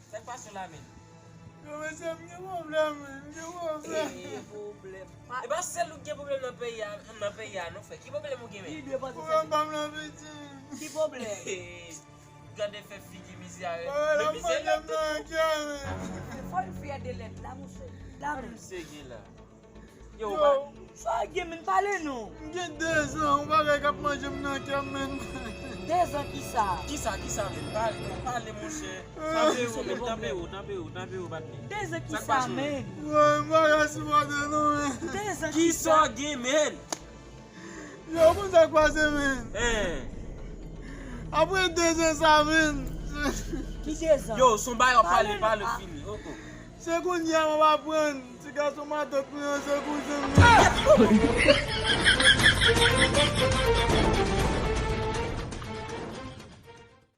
Saya pasal lah men. Macam ni problem. E ba se lu ke problem nan peyi an nou fe. Ki problem ou gen men? Ki problem? Gade fe figi mizya. Le mizya la. Fò yon fè de let la mou se. La mou. Se gen la. Yo, So gen men pale nou. Gen 2 ans, on va rekap manje mnan kem men. 2 ans ki sa. Ki sa men? Parle mon cher. Tanpe ou bat ni. 2 ans ki sa men. Ouais, mwa rasi wade nou men. 2 ans Ki ki sa. sa gen men? Yo, moun sa kwa se men. Apre 2 ans sa men. Ki 2 ans? Yo, son bay an pale fini. Se koun ya mwa pren. Se ka son matok pren, se koun se men.